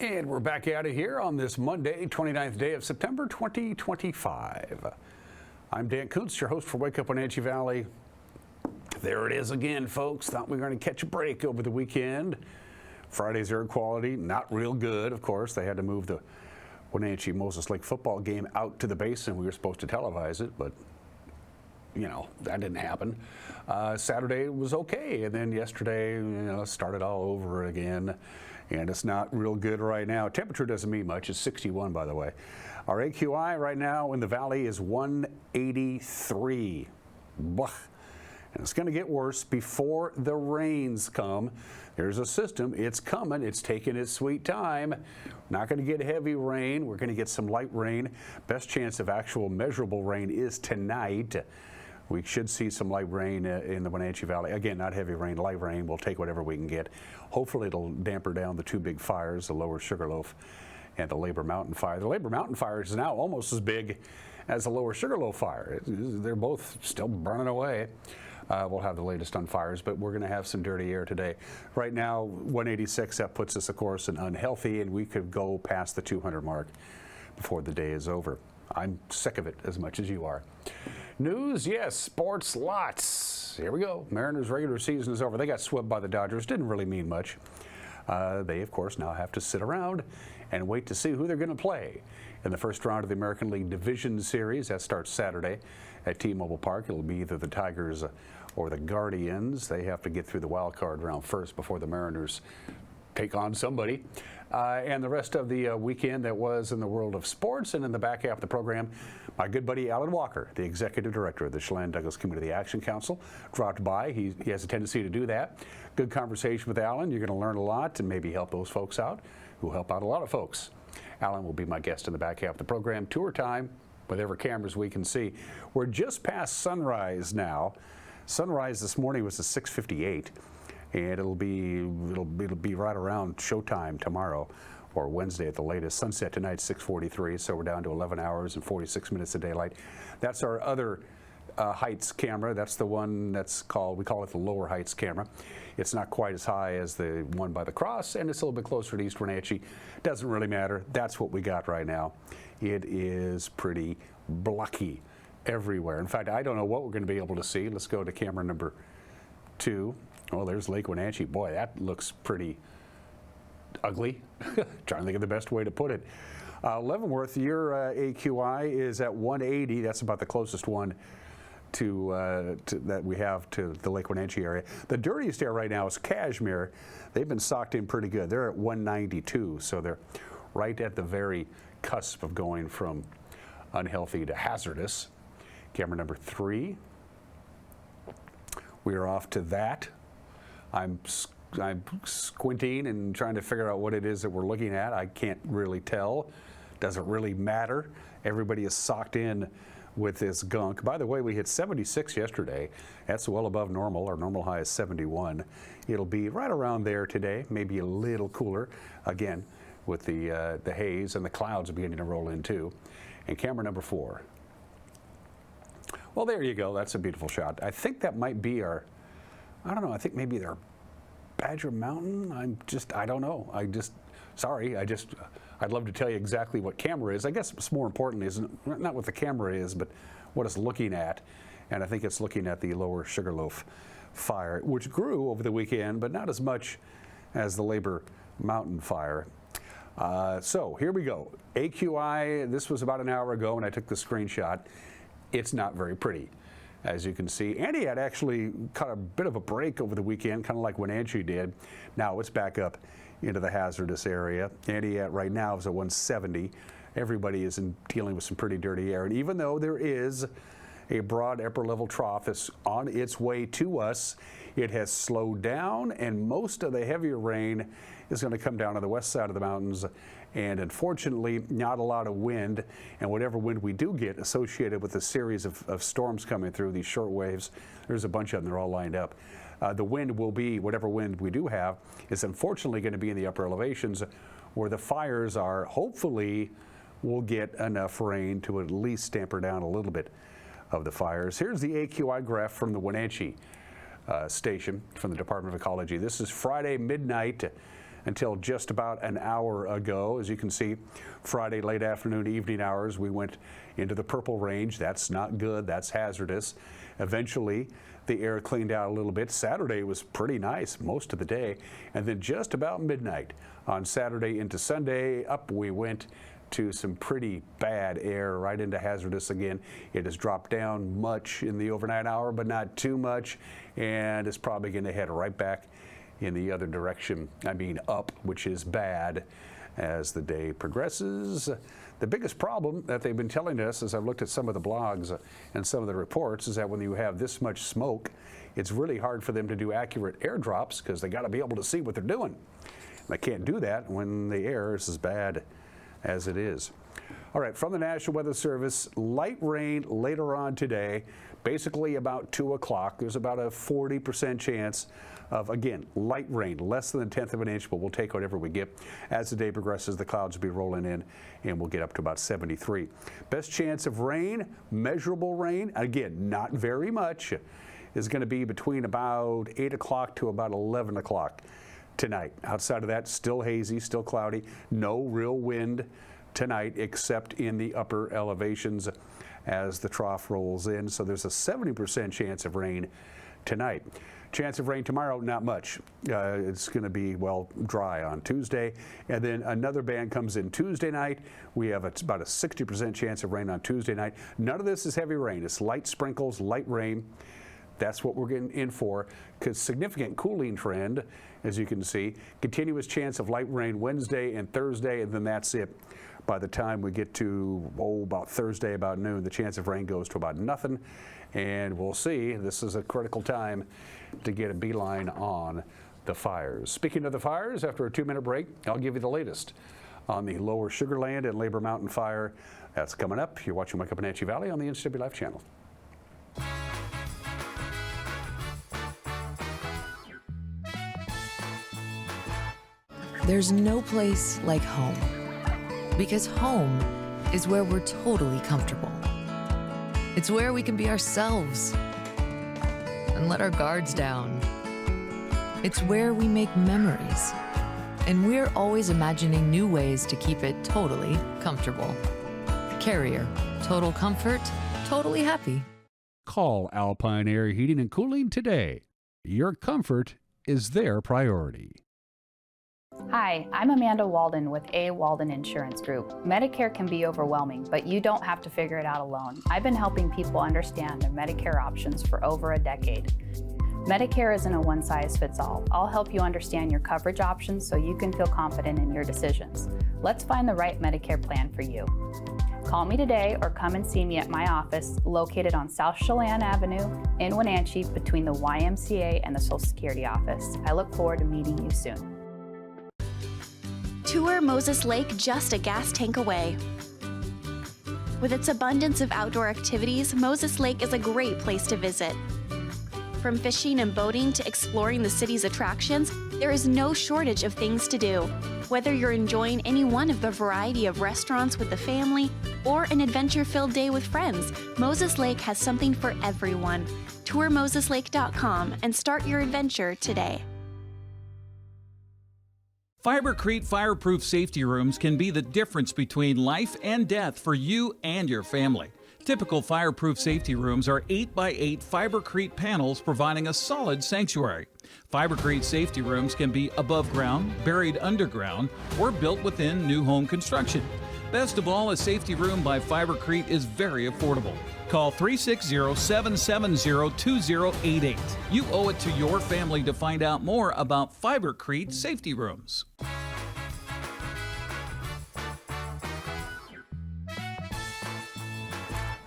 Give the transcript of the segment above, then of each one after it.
And we're back out of here on this Monday, 29th day of September 2025. I'm Dan Kuntz, your host for Wake Up Wenatchee Valley. There it is again, folks. Thought we were going to catch a break over the weekend. Friday's air quality, not real good, of course. They had to move the Wenatchee Moses Lake football game out to the basin. We were supposed to televise it, but you know, that didn't happen. Saturday was okay, and then yesterday, started all over again, and it's not real good right now. Temperature doesn't mean much. It's 61, by the way. Our AQI right now in the valley is 183. Blah. And it's going to get worse before the rains come. There's a system. It's coming. It's taking its sweet time. We're not going to get heavy rain. We're going to get some light rain. Best chance of actual measurable rain is tonight. We should see some light rain in the Wenatchee Valley. Again, not heavy rain, light rain. We'll take whatever we can get. Hopefully it'll damper down the two big fires, the Lower Sugarloaf and the Labor Mountain Fire. The Labor Mountain Fire is now almost as big as the Lower Sugarloaf Fire. They're both still burning away. We'll have the latest on fires, but we're going to have some dirty air today. Right now, 186, that puts us, of course, in unhealthy, and we could go past the 200 mark before the day is over. I'm sick of it as much as you are. News, yes, sports, lots. Here we go. Mariners' regular season is over. They got swept by the Dodgers. Didn't really mean much. They, of course, now have to sit around and wait to see who they're going to play in the first round of the American League Division Series. That starts Saturday at T-Mobile Park. It'll be either the Tigers or the Guardians. They have to get through the wild card round first before the Mariners take on somebody. And the rest of the weekend that was in the world of sports. And in the back half of the program, my good buddy Alan Walker, the executive director of the Chelan Douglas Community Action Council, dropped by. He has a tendency to do that. Good conversation with Alan. You're going to learn a lot and maybe help those folks out who help out a lot of folks. Alan will be my guest in the back half of the program. Tour time, whatever cameras we can see. We're just past sunrise now. Sunrise this morning was at 6:58. And it'll be right around showtime tomorrow or Wednesday at the latest. Sunset tonight, 6:43, so we're down to 11 hours and 46 minutes of daylight. That's our other heights camera. That's the one that's called, we call it the lower heights camera. It's not quite as high as the one by the cross, and it's a little bit closer to East Wenatchee. Doesn't really matter. That's what we got right now. It is pretty blocky everywhere. In fact, I don't know what we're going to be able to see. Let's go to camera number 2. Oh, there's Lake Wenatchee. Boy, that looks pretty ugly. Trying to think of the best way to put it. Leavenworth, your AQI is at 180. That's about the closest one to that we have to the Lake Wenatchee area. The dirtiest air right now is Cashmere. They've been socked in pretty good. They're at 192, so they're right at the very cusp of going from unhealthy to hazardous. Camera number 3. We are off to that. I'm squinting and trying to figure out what it is that we're looking at. I can't really tell. Doesn't really matter. Everybody is socked in with this gunk. By the way, we hit 76 yesterday. That's well above normal. Our normal high is 71. It'll be right around there today, maybe a little cooler, again, with the haze and the clouds beginning to roll in too. And camera number 4. Well, there you go. That's a beautiful shot. I think that might be our, I don't know, I think maybe they're Badger Mountain. I don't know. Sorry, I'd love to tell you exactly what camera is. I guess what's more important is not what the camera is, but what it's looking at. And I think it's looking at the Lower Sugarloaf Fire, which grew over the weekend, but not as much as the Labor Mountain Fire. So here we go. AQI, this was about an hour ago when I took the screenshot. It's not very pretty, as you can see. Aniat actually caught a bit of a break over the weekend, kind of like Wenatchee did. Now it's back up into the hazardous area. Aniat right now is at 170. Everybody is dealing with some pretty dirty air. And even though there is a broad upper level trough that's on its way to us, it has slowed down, and most of the heavier rain is going to come down on the west side of the mountains. And unfortunately, not a lot of wind, and whatever wind we do get associated with a series of storms coming through, these short waves, there's a bunch of them, they're all lined up. The wind will be, whatever wind we do have, is unfortunately going to be in the upper elevations where the fires are. Hopefully, we'll get enough rain to at least damper down a little bit of the fires. Here's the AQI graph from the Wenatchee station from the Department of Ecology. This is Friday midnight. until just about an hour ago. As you can see, Friday late afternoon, evening hours, we went into the purple range. That's not good. That's hazardous. Eventually, the air cleaned out a little bit. Saturday was pretty nice most of the day. And then just about midnight on Saturday into Sunday, up we went to some pretty bad air, right into hazardous again. It has dropped down much in the overnight hour, but not too much, and it's probably going to head right back in the other direction. I mean up, which is bad as the day progresses. The biggest problem that they've been telling us, as I've looked at some of the blogs and some of the reports, is that when you have this much smoke, it's really hard for them to do accurate airdrops because they got to be able to see what they're doing. And they can't do that when the air is as bad as it is. All right, from the National Weather Service, light rain later on today, basically about 2 o'clock. There's about a 40% chance of, again, light rain, less than a tenth of an inch, but we'll take whatever we get. As the day progresses, the clouds will be rolling in, and we'll get up to about 73. Best chance of rain, measurable rain, again, not very much, is going to be between about 8 o'clock to about 11 o'clock tonight. Outside of that, still hazy, still cloudy, no real wind tonight except in the upper elevations as the trough rolls in. So there's a 70% chance of rain tonight. Chance of rain tomorrow, not much. It's going to be, well, dry on Tuesday. And then another band comes in Tuesday night. We have about a 60% chance of rain on Tuesday night. None of this is heavy rain. It's light sprinkles, light rain. That's what we're getting in for, because significant cooling trend, as you can see. Continuous chance of light rain Wednesday and Thursday, and then that's it. By the time we get to, about Thursday, about noon, the chance of rain goes to about nothing. And we'll see. This is a critical time to get a beeline on the fires. Speaking of the fires, after a 2-minute break, I'll give you the latest on the Lower Sugar Land and Labor Mountain fire. That's coming up. You're watching Wake Up Wenatchee Valley on the NCWLIFE channel. There's no place like home, because home is where we're totally comfortable. It's where we can be ourselves and let our guards down. It's where we make memories, and we're always imagining new ways to keep it totally comfortable. Carrier, total comfort, totally happy. Call Alpine Air Heating and Cooling today. Your comfort is their priority. Hi, I'm Amanda Walden with A. Walden Insurance Group. Medicare can be overwhelming, but you don't have to figure it out alone. I've been helping people understand their Medicare options for over a decade. Medicare isn't a one-size-fits-all. I'll help you understand your coverage options so you can feel confident in your decisions. Let's find the right Medicare plan for you. Call me today or come and see me at my office located on South Chelan Avenue in Wenatchee between the YMCA and the Social Security office. I look forward to meeting you soon. Tour Moses Lake just a gas tank away. With its abundance of outdoor activities, Moses Lake is a great place to visit. From fishing and boating to exploring the city's attractions, there is no shortage of things to do. Whether you're enjoying any one of the variety of restaurants with the family or an adventure-filled day with friends, Moses Lake has something for everyone. Tour MosesLake.com and start your adventure today. Fibercrete fireproof safety rooms can be the difference between life and death for you and your family. Typical fireproof safety rooms are 8x8 Fibercrete panels providing a solid sanctuary. Fibercrete safety rooms can be above ground, buried underground, or built within new home construction. Best of all, a safety room by Fibercrete is very affordable. Call 360-770-2088. You owe it to your family to find out more about Fibercrete safety rooms.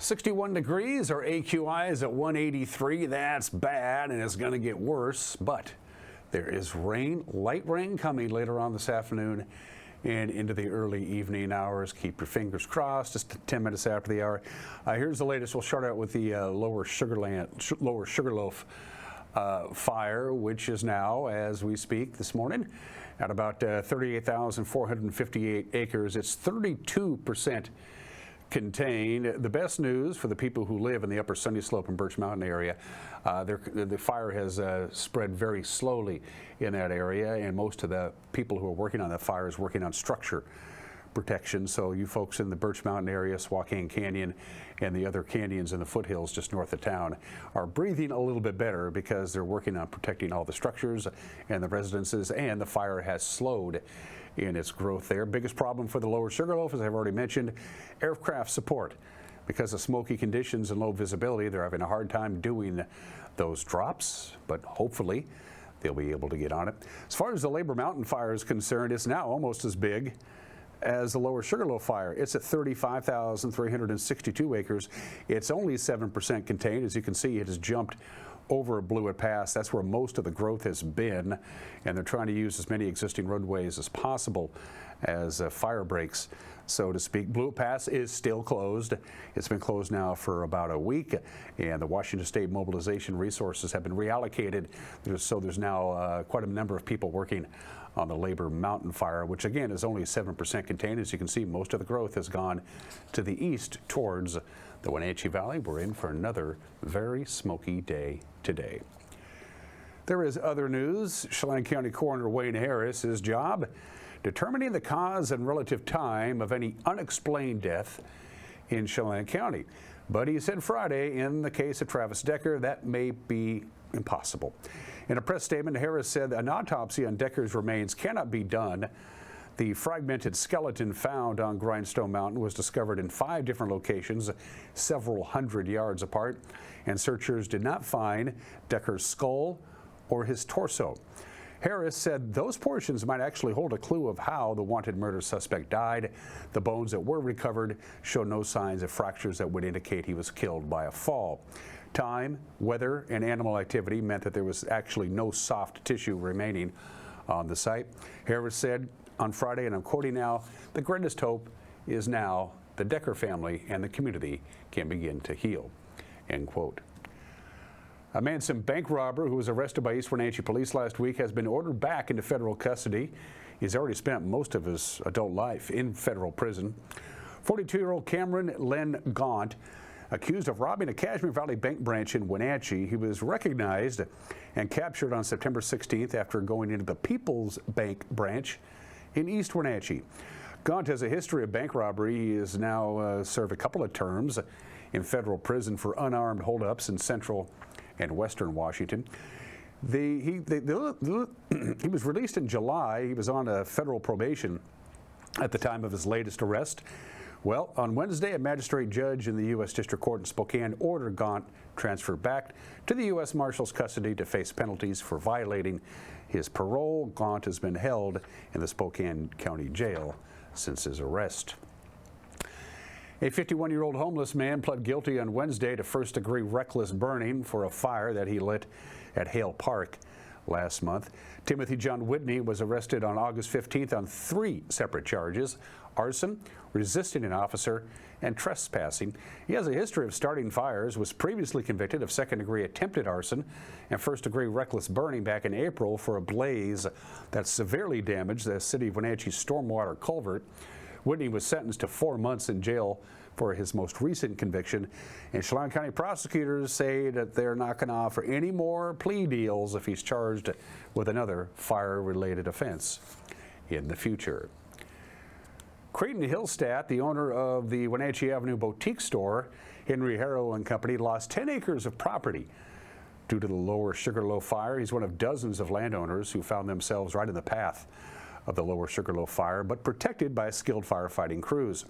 .61 degrees, our AQI is at 183. That's bad, and it's going to get worse. But there is rain, light rain coming later on this afternoon and into the early evening hours. Keep your fingers crossed. Just 10 minutes after the hour. Here's the latest. We'll start out with the Lower Sugarloaf fire, which is now, as we speak this morning, at about 38,458 acres. It's 32% contained. The best news for the people who live in the upper Sunny Slope and Birch Mountain area, the fire has spread very slowly in that area, and most of the people who are working on that fire is working on structure protection. So you folks in the Birch Mountain area, Swakane Canyon, and the other canyons in the foothills just north of town are breathing a little bit better because they're working on protecting all the structures and the residences, and the fire has slowed in its growth there. Biggest problem for the lower Sugarloaf, as I've already mentioned, aircraft support. Because of smoky conditions and low visibility, they're having a hard time doing those drops, but hopefully they'll be able to get on it. As far as the Labor Mountain fire is concerned, it's now almost as big as the lower Sugarloaf fire. It's at 35,362 acres. It's only 7% contained. As you can see, it has jumped over Blewett Pass. That's where most of the growth has been, and they're trying to use as many existing roadways as possible as fire breaks, so to speak. Blewett Pass is still closed. It's been closed now for about a week, and the Washington State mobilization resources have been reallocated, so there's now quite a number of people working on the Labor Mountain fire, which again is only 7% contained. As you can see, most of the growth has gone to the east towards the Wenatchee Valley. We're in for another very smoky day today. There is other news. Chelan County Coroner Wayne Harris, his job, determining the cause and relative time of any unexplained death in Chelan County. But he said Friday, in the case of Travis Decker, that may be impossible. In a press statement, Harris said an autopsy on Decker's remains cannot be done. The fragmented skeleton found on Grindstone Mountain was discovered in 5 different locations, several hundred yards apart, and searchers did not find Decker's skull or his torso. Harris said those portions might actually hold a clue of how the wanted murder suspect died. The bones that were recovered show no signs of fractures that would indicate he was killed by a fall. Time, weather, and animal activity meant that there was actually no soft tissue remaining on the site. Harris said on Friday, and I'm quoting now, "The greatest hope is now the Decker family and the community can begin to heal," end quote. A Manson bank robber who was arrested by East Wenatchee police last week has been ordered back into federal custody. He's already spent most of his adult life in federal prison. 42-year-old Cameron Len Gaunt, accused of robbing a Cashmere Valley Bank branch in Wenatchee. He was recognized and captured on September 16th after going into the People's Bank branch in East Wenatchee. Gaunt has a history of bank robbery. He has now served a couple of terms in federal prison for unarmed holdups in central and western Washington. He was released in July. He was on a federal probation at the time of his latest arrest. Well, on Wednesday, a magistrate judge in the U.S. District Court in Spokane ordered Gaunt transferred back to the U.S. Marshal's custody to face penalties for violating his parole. Gaunt has been held in the Spokane County Jail since his arrest. A 51-year-old homeless man pled guilty on Wednesday to first-degree reckless burning for a fire that he lit at Hale Park last month. Timothy John Whitney was arrested on August 15th on 3 separate charges: arson, resisting an officer, and trespassing. He has a history of starting fires, was previously convicted of second-degree attempted arson and first-degree reckless burning back in April for a blaze that severely damaged the city of Wenatchee's stormwater culvert. Whitney was sentenced to 4 months in jail for his most recent conviction, and Chelan County prosecutors say that they're not going to offer any more plea deals if he's charged with another fire-related offense in the future. Creighton Hillstat, the owner of the Wenatchee Avenue boutique store, Henry Harrow and Company, lost 10 acres of property due to the lower Sugarloaf fire. He's one of dozens of landowners who found themselves right in the path of the lower Sugarloaf fire, but protected by skilled firefighting crews.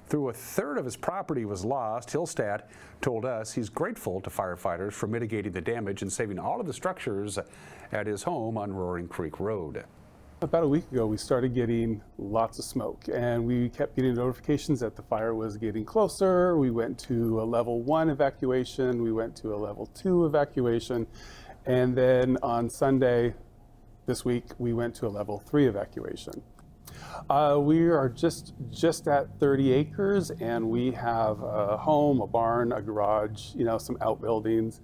Through a third of his property was lost, Hillstat told us he's grateful to firefighters for mitigating the damage and saving all of the structures at his home on Roaring Creek Road. About a week ago, we started getting lots of smoke, and we kept getting notifications that the fire was getting closer. We went to a level 1 evacuation, we went to a level 2 evacuation, and then on Sunday this week, we went to a level 3 evacuation. We are just at 30 acres, and we have a home, a barn, a garage, some outbuildings.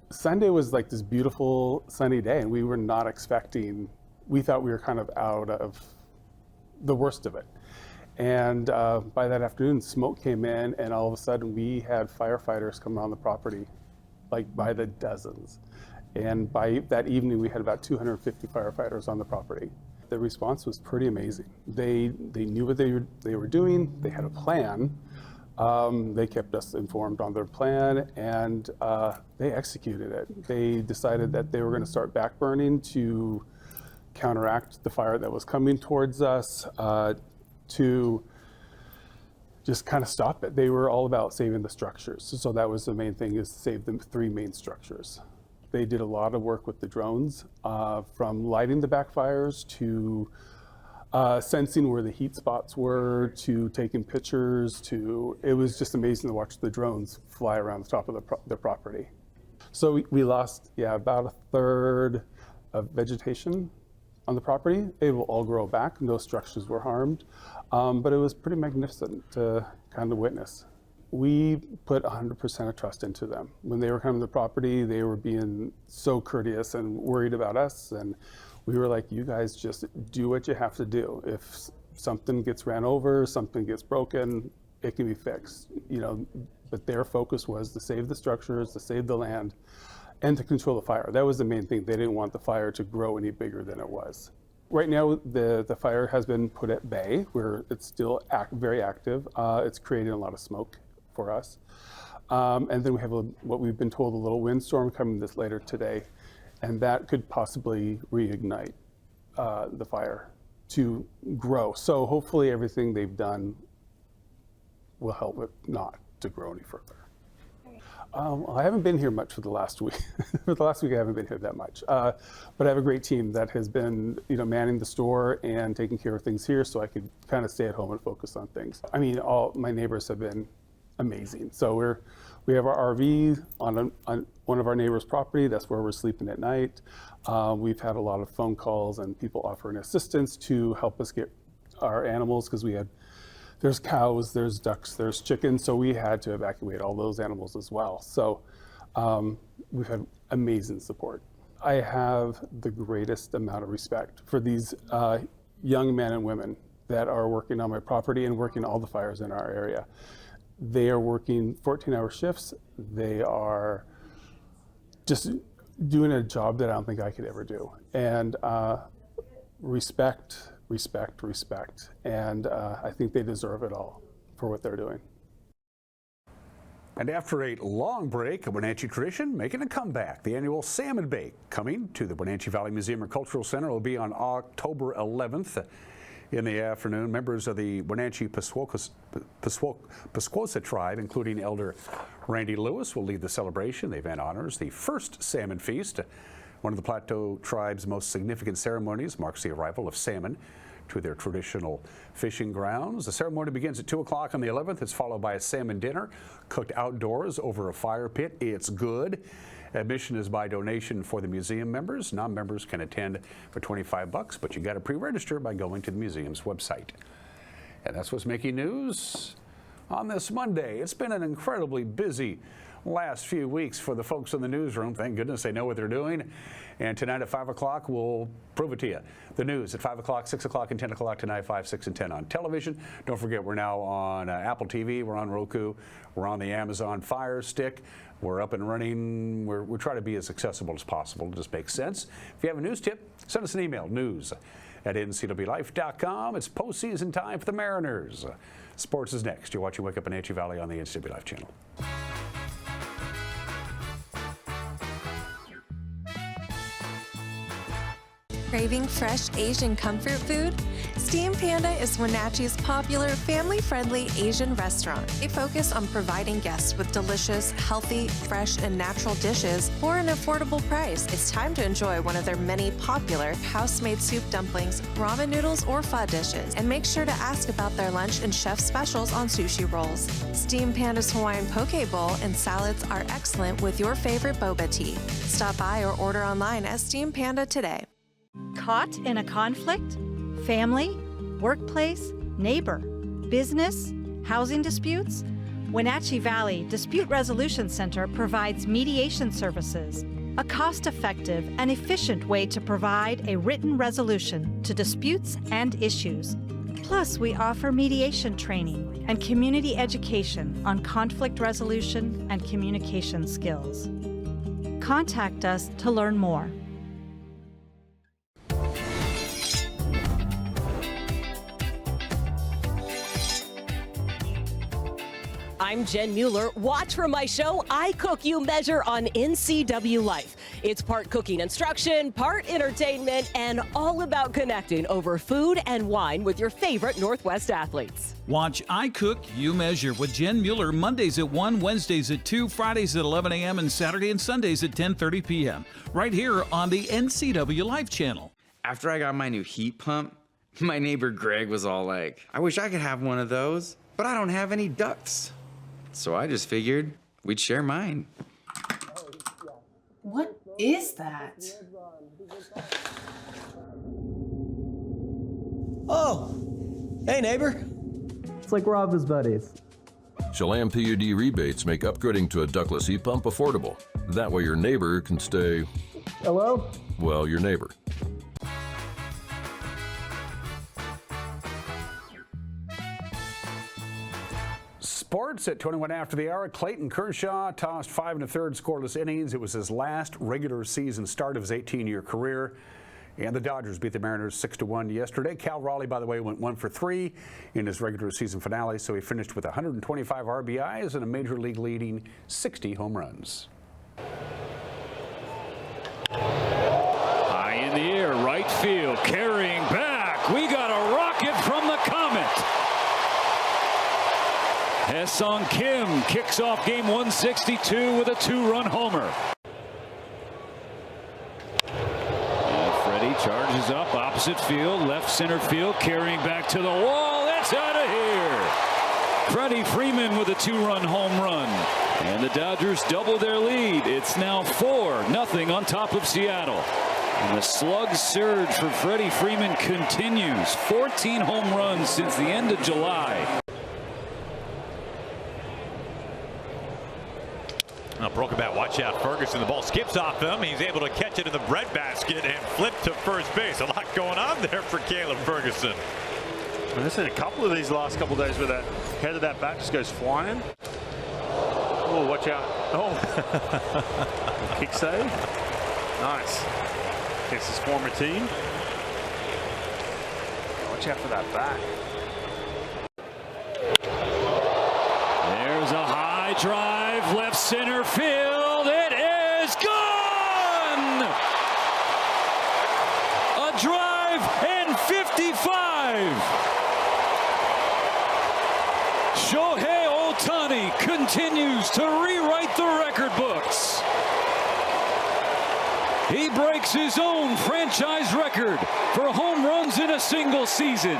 Sunday was like this beautiful sunny day, and we were not expecting, we thought we were kind of out of the worst of it. And by that afternoon, smoke came in, and all of a sudden we had firefighters coming on the property, like by the dozens. And by that evening, we had about 250 firefighters on the property. The response was pretty amazing. They knew what they were doing. They had a plan. They kept us informed on their plan, and they executed it. They decided that they were going to start backburning to counteract the fire that was coming towards us, to just kind of stop it. They were all about saving the structures. So that was the main thing, is save the 3 main structures. They did a lot of work with the drones, from lighting the backfires to sensing where the heat spots were, to taking pictures, it was just amazing to watch the drones fly around the top of the property. So we lost, about a third of vegetation on the property. It will all grow back. No structures were harmed, but it was pretty magnificent to kind of witness. We put 100% of trust into them. When they were coming to the property, they were being so courteous and worried about us, and we were like, you guys just do what you have to do. If something gets ran over, something gets broken, it can be fixed, but their focus was to save the structures, to save the land, and to control the fire. That was the main thing. They didn't want the fire to grow any bigger than it was. Right now, the fire has been put at bay, where it's still very active. It's creating a lot of smoke for us. And then we have what we've been told, a little windstorm coming this later today, and that could possibly reignite the fire to grow. So hopefully everything they've done will help it not to grow any further. I haven't been here much for the last week. For the last week, I haven't been here that much. But I have a great team that has been, manning the store and taking care of things here, so I could kind of stay at home and focus on things. I mean, all my neighbors have been amazing. So we have our RV on one of our neighbors' property. That's where we're sleeping at night. We've had a lot of phone calls and people offering assistance to help us get our animals, because there's cows, there's ducks, there's chickens, so we had to evacuate all those animals as well. So we've had amazing support. I have the greatest amount of respect for these young men and women that are working on my property and working all the fires in our area. They are working 14-hour shifts. They are just doing a job that I don't think I could ever do. And respect. And I think they deserve it all for what they're doing. And after a long break, a Wenatchee tradition making a comeback. The annual Salmon Bake, coming to the Wenatchee Valley Museum and Cultural Center, will be on October 11th. In the afternoon, members of the Wenatchee Pasquosa tribe, including Elder Randy Lewis, will lead the celebration. The event honors the first salmon feast. One of the Plateau tribe's most significant ceremonies, marks the arrival of salmon to their traditional fishing grounds. The ceremony begins at 2 o'clock on the 11th. It's followed by a salmon dinner cooked outdoors over a fire pit. It's good. Admission is by donation for the museum members. Non-members can attend for $25, but you got to pre-register by going to the museum's website. And that's what's making news on this Monday. It's been an incredibly busy last few weeks for the folks in the newsroom. Thank goodness they know what they're doing. And tonight at 5 o'clock, we'll prove it to you. The news at 5 o'clock, 6 o'clock, and 10 o'clock tonight, 5, 6, and 10 on television. Don't forget, we're now on Apple TV. We're on Roku. We're on the Amazon Fire Stick. We're up and running. We're trying to be as accessible as possible. It just makes sense. If you have a news tip, send us an email, news@ncwlife.com. It's postseason time for the Mariners. Sports is next. You're watching Wake Up Wenatchee Valley on the NCWLIFE channel. Craving fresh Asian comfort food? Steam Panda is Wenatchee's popular, family-friendly Asian restaurant. They focus on providing guests with delicious, healthy, fresh, and natural dishes for an affordable price. It's time to enjoy one of their many popular house-made soup dumplings, ramen noodles, or pho dishes. And make sure to ask about their lunch and chef specials on sushi rolls. Steam Panda's Hawaiian poke bowl and salads are excellent with your favorite boba tea. Stop by or order online at Steam Panda today. Caught in a conflict? Family, workplace, neighbor, business, housing disputes? Wenatchee Valley Dispute Resolution Center provides mediation services, a cost-effective and efficient way to provide a written resolution to disputes and issues. Plus, we offer mediation training and community education on conflict resolution and communication skills. Contact us to learn more. I'm Jen Mueller. Watch for my show, I Cook, You Measure on NCWLIFE. It's part cooking instruction, part entertainment, and all about connecting over food and wine with your favorite Northwest athletes. Watch I Cook, You Measure with Jen Mueller Mondays at 1, Wednesdays at 2, Fridays at 11 a.m., and Saturday and Sundays at 10:30 p.m. right here on the NCWLIFE channel. After I got my new heat pump, my neighbor Greg was all like, I wish I could have one of those, but I don't have any ducts. So I just figured we'd share mine. What is that? Oh, hey neighbor. It's like we're all his buddies. Chelan PUD rebates make upgrading to a ductless heat pump affordable. That way your neighbor can stay... Hello? Well, your neighbor. Sports at 21 after the hour. Clayton Kershaw tossed 5 1/3 scoreless innings. It was his last regular season start of his 18-year career. And the Dodgers beat the Mariners 6-1 yesterday. Cal Raleigh, by the way, went 1 for 3 in his regular season finale, so he finished with 125 RBIs and a major league leading 60 home runs. High in the air, right field, carrying back. We got a rocket from the Comet. Haesung Kim kicks off game 162 with a 2-run homer. And Freddie charges up opposite field, left center field, carrying back to the wall. It's out of here. Freddie Freeman with a 2-run home run. And the Dodgers double their lead. It's now 4-0 on top of Seattle. And the slug surge for Freddie Freeman continues. 14 home runs since the end of July. Now broken bat, watch out, Ferguson, the ball skips off him. He's able to catch it in the breadbasket and flip to first base. A lot going on there for Caleb Ferguson. And there's been a couple of these last couple of days where that head of that bat just goes flying. Oh, watch out. Oh, kick save. Nice. Against his former team. Watch out for that bat. There's a high drive, left center field. It is gone! A drive and 55. Shohei Ohtani continues to rewrite the record books. He breaks his own franchise record for home runs in a single season.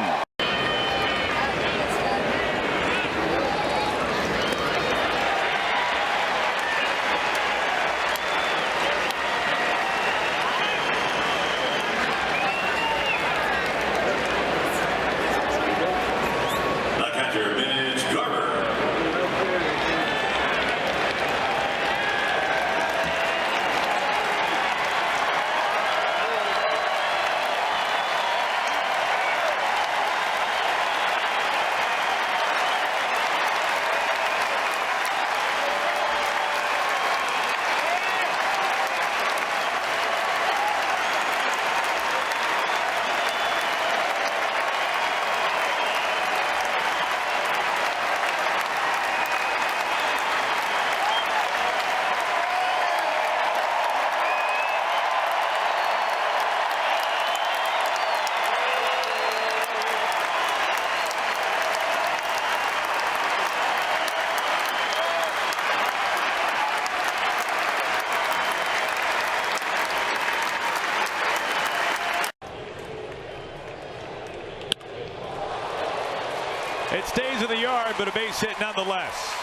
It stays in the yard, but a base hit nonetheless.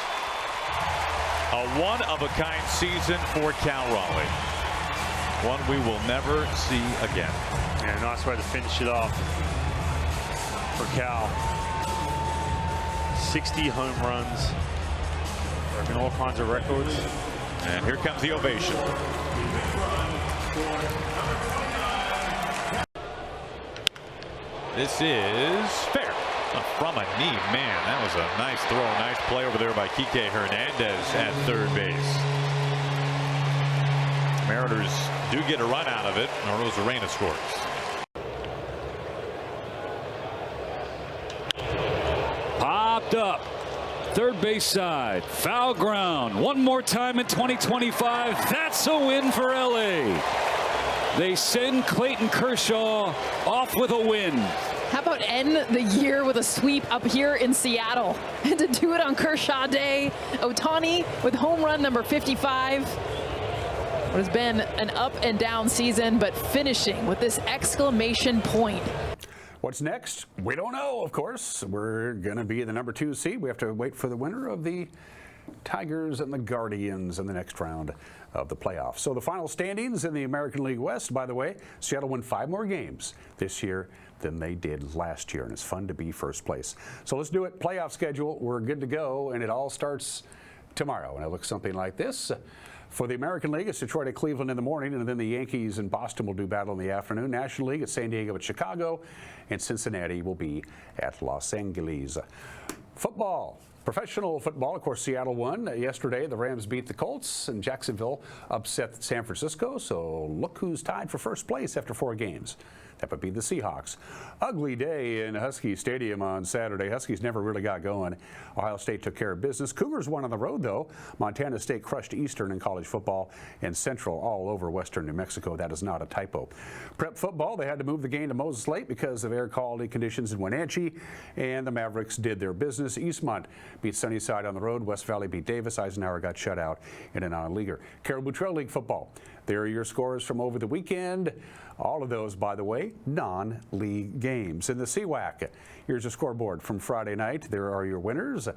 A one-of-a-kind season for Cal Raleigh. One we will never see again. Yeah, nice way to finish it off for Cal. 60 home runs. Broken all kinds of records. And here comes the ovation. This is fair. From a knee, man, that was a nice throw, nice play over there by Kike Hernandez at third base. Mariners do get a run out of it, and Arozarena scores. Popped up. Third base side. Foul ground. One more time in 2025. That's a win for LA. They send Clayton Kershaw off with a win. How about end the year with a sweep up here in Seattle? And to do it on Kershaw Day, Ohtani with home run number 55. What has been an up and down season, but finishing with this exclamation point. What's next? We don't know, of course. We're going to be the number 2 seed. We have to wait for the winner of the Tigers and the Guardians in the next round of the playoffs. So the final standings in the American League West, by the way, Seattle won 5 more games this year than they did last year, and it's fun to be first place. So let's do it. Playoff schedule, we're good to go, and it all starts tomorrow, and it looks something like this. For the American League, it's Detroit at Cleveland in the morning, and then the Yankees and Boston will do battle in the afternoon. National League, it's San Diego at Chicago, and Cincinnati will be at Los Angeles. Football. Professional football, of course, Seattle won. Yesterday, the Rams beat the Colts, and Jacksonville upset San Francisco. So look who's tied for first place after 4 games. That would be the Seahawks. Ugly day in Husky Stadium on Saturday. Huskies never really got going. Ohio State took care of business. Cougars won on the road, though. Montana State crushed Eastern in college football, and Central all over Western New Mexico. That is not a typo. Prep football, they had to move the game to Moses Lake because of air quality conditions in Wenatchee, and the Mavericks did their business. Eastmont beat Sunnyside on the road. West Valley beat Davis. Eisenhower got shut out in a non-leaguer. Caribou Trail League football. There are your scores from over the weekend. All of those, by the way, non-league games. In the CWAC, here's a scoreboard from Friday night. There are your winners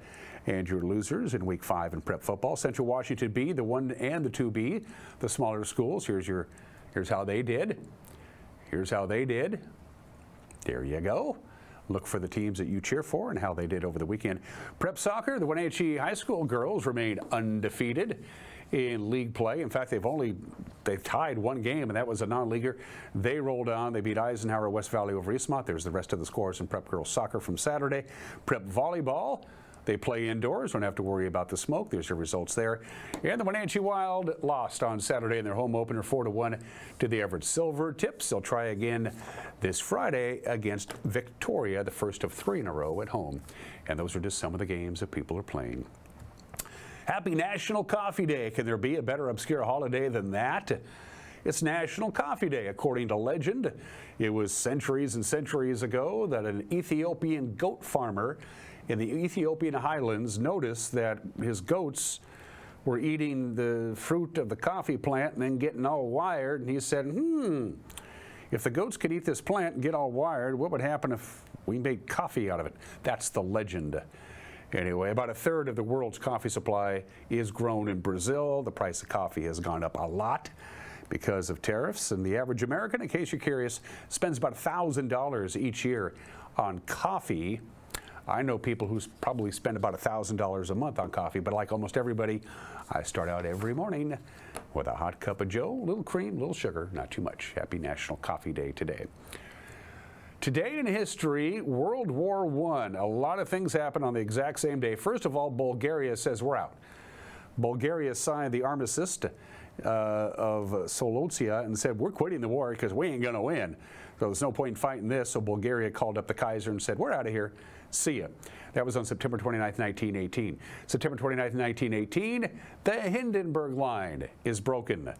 and your losers in Week 5 in prep football. Central Washington B, the 1 and the 2B, the smaller schools. Here's how they did. Here's how they did. There you go. Look for the teams that you cheer for and how they did over the weekend. Prep soccer, the Wenatchee High School girls remained undefeated in league play. In fact, they've tied 1 game, and that was a non-leaguer. They rolled on. They beat Eisenhower West Valley over Eastmont. There's the rest of the scores in prep girls soccer from Saturday. Prep volleyball, they play indoors. Don't have to worry about the smoke. There's your results there. And the Wenatchee Wild lost on Saturday in their home opener 4-1 to the Everett Silver Tips. They'll try again this Friday against Victoria, the first of 3 in a row at home. And those are just some of the games that people are playing. Happy National Coffee Day. Can there be a better obscure holiday than that? It's National Coffee Day, according to legend. It was centuries and centuries ago that an Ethiopian goat farmer in the Ethiopian highlands noticed that his goats were eating the fruit of the coffee plant and then getting all wired. And he said, if the goats could eat this plant and get all wired, what would happen if we made coffee out of it? That's the legend. Anyway, about 1/3 of the world's coffee supply is grown in Brazil. The price of coffee has gone up a lot because of tariffs. And the average American, in case you're curious, spends about $1,000 each year on coffee. I know people who probably spend about $1,000 a month on coffee, but like almost everybody, I start out every morning with a hot cup of Joe, a little cream, a little sugar, not too much. Happy National Coffee Day today. Today in history, World War I. A lot of things happened on the exact same day. First of all, Bulgaria says we're out. Bulgaria signed the armistice of Solotia and said we're quitting the war because we ain't going to win. So there's no point in fighting this. So Bulgaria called up the Kaiser and said, we're out of here. See ya. That was on September 29th, 1918. September 29th, 1918, the Hindenburg Line is broken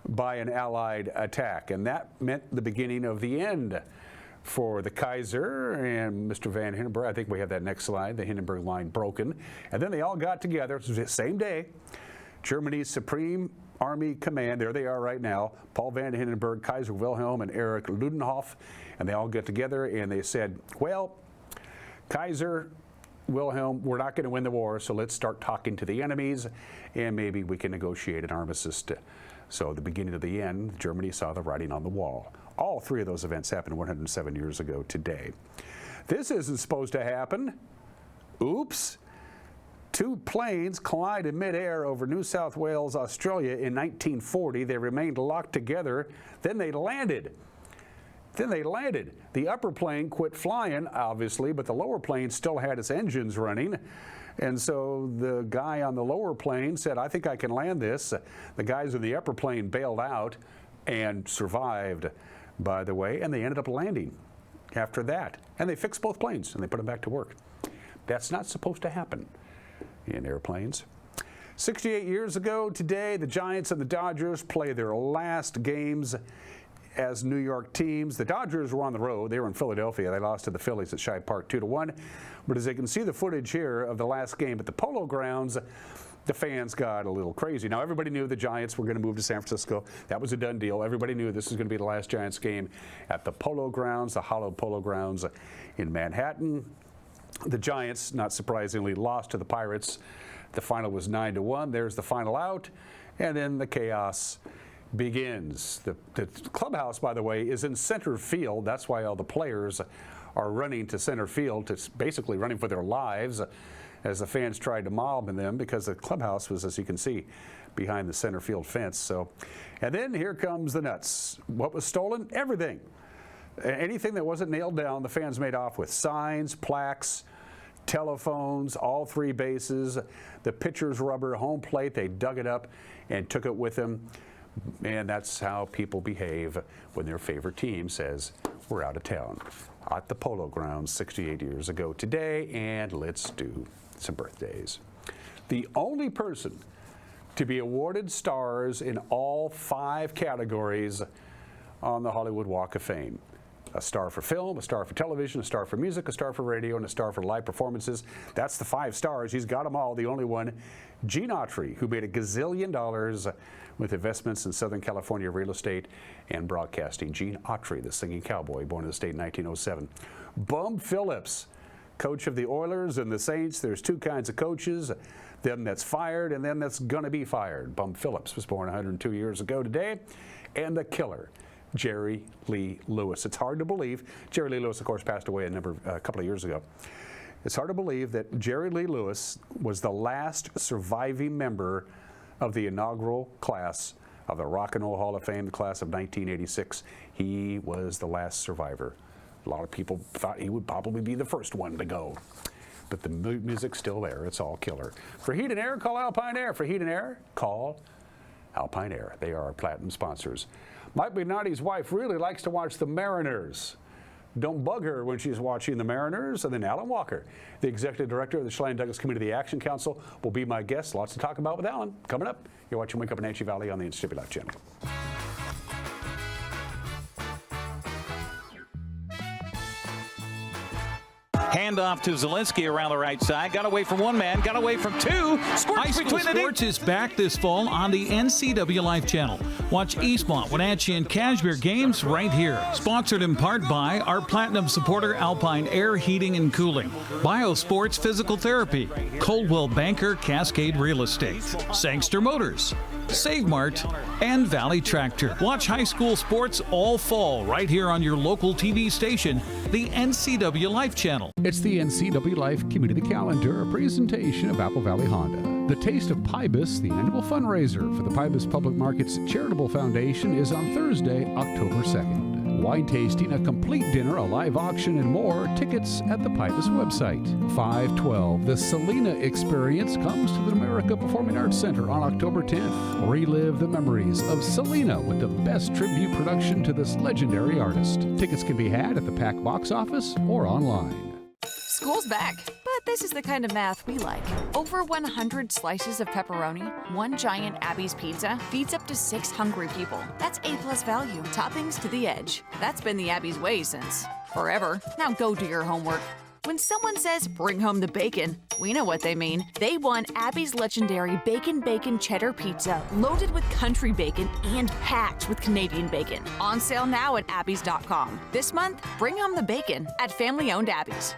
by an Allied attack. And that meant the beginning of the end for the Kaiser and Mr. Van Hindenburg. I think we have that next slide, the Hindenburg Line broken. And then they all got together, the same day, Germany's Supreme Army Command, there they are right now, Paul Van Hindenburg, Kaiser Wilhelm, and Erich Ludendorff, and they all get together and they said, well, Kaiser Wilhelm, we're not going to win the war, so let's start talking to the enemies, and maybe we can negotiate an armistice. So the beginning of the end, Germany saw the writing on the wall. All 3 of those events happened 107 years ago today. This isn't supposed to happen. Oops. 2 planes collided midair over New South Wales, Australia in 1940. They remained locked together. Then they landed Then they landed. The upper plane quit flying, obviously, but the lower plane still had its engines running. And so the guy on the lower plane said, I think I can land this. The guys in the upper plane bailed out and survived, by the way, and they ended up landing after that. And they fixed both planes and they put them back to work. That's not supposed to happen in airplanes. 68 years ago today, the Giants and the Dodgers play their last games as New York teams. The Dodgers were on the road. They were in Philadelphia. They lost to the Phillies at Shibe Park 2-1. But as you can see the footage here of the last game at the Polo Grounds, the fans got a little crazy. Now, everybody knew the Giants were going to move to San Francisco. That was a done deal. Everybody knew this was going to be the last Giants game at the Polo Grounds, the Hollow Polo Grounds in Manhattan. The Giants, not surprisingly, lost to the Pirates. The final was 9-1. There's the final out. And then the chaos begins. The clubhouse, by the way, is in center field. That's why all the players are running to center field, to basically running for their lives as the fans tried to mob them, because the clubhouse was, as you can see, behind the center field fence. So, and then here comes the nuts. What was stolen? Everything. Anything that wasn't nailed down, the fans made off with. Signs, plaques, telephones, all three bases, the pitcher's rubber, home plate. They dug it up and took it with them. And that's how people behave when their favorite team says, we're out of town. At the Polo Grounds 68 years ago today, and let's do some birthdays. The only person to be awarded stars in all 5 categories on the Hollywood Walk of Fame. A star for film, a star for television, a star for music, a star for radio, and a star for live performances. That's the 5 stars. He's got them all. The only one, Gene Autry, who made $1 gazillion with investments in Southern California real estate and broadcasting. Gene Autry, the singing cowboy, born in the state in 1907. Bum Phillips, coach of the Oilers and the Saints. There's 2 kinds of coaches, them that's fired and them that's going to be fired. Bum Phillips was born 102 years ago today. And the killer, Jerry Lee Lewis. It's hard to believe. Jerry Lee Lewis, of course, passed away a couple of years ago. It's hard to believe that Jerry Lee Lewis was the last surviving member of the inaugural class of the Rock and Roll Hall of Fame, the class of 1986. He was the last survivor. A lot of people thought he would probably be the first one to go. But the music's still there. It's all killer. For heat and air, call Alpine Air. For heat and air, call Alpine Air. They are our platinum sponsors. Mike Benatti's wife really likes to watch the Mariners. Don't bug her when she's watching the Mariners. And then Alan Walker, the executive director of the Chelan Douglas Community Action Council, will be my guest. Lots to talk about with Alan. Coming up, you're watching Wake Up in Wenatchee Valley on the NCWLIFE channel. Handoff to Zielinski around the right side. Got away from one man, got away from 2. High School Sports is back this fall on the NCWLIFE channel. Watch Eastmont, Wenatchee, and Cashmere games right here. Sponsored in part by our platinum supporter Alpine Air Heating and Cooling, Biosports Physical Therapy, Coldwell Banker Cascade Real Estate, Sangster Motors, Save Mart, and Valley Tractor. Watch high school sports all fall right here on your local TV station, the NCWLIFE channel. It's the NCWLIFE Community Calendar, a presentation of Apple Valley Honda. The Taste of Pybus, the annual fundraiser for the Pybus Public Markets Charitable Foundation, is on Thursday, October 2nd. Wine tasting, a complete dinner, a live auction, and more. Tickets at the Pybus website. 512, the Selena Experience comes to the America Performing Arts Center on October 10th. Relive the memories of Selena with the best tribute production to this legendary artist. Tickets can be had at the PAC box office or online. School's back, but this is the kind of math we like. Over 100 slices of pepperoni, 1 giant Abby's pizza feeds up to 6 hungry people. That's A+ value, toppings to the edge. That's been the Abby's way since forever. Now go do your homework. When someone says, bring home the bacon, we know what they mean. They want Abby's legendary Bacon Cheddar Pizza, loaded with country bacon and packed with Canadian bacon. On sale now at abbys.com. This month, bring home the bacon at family-owned Abby's.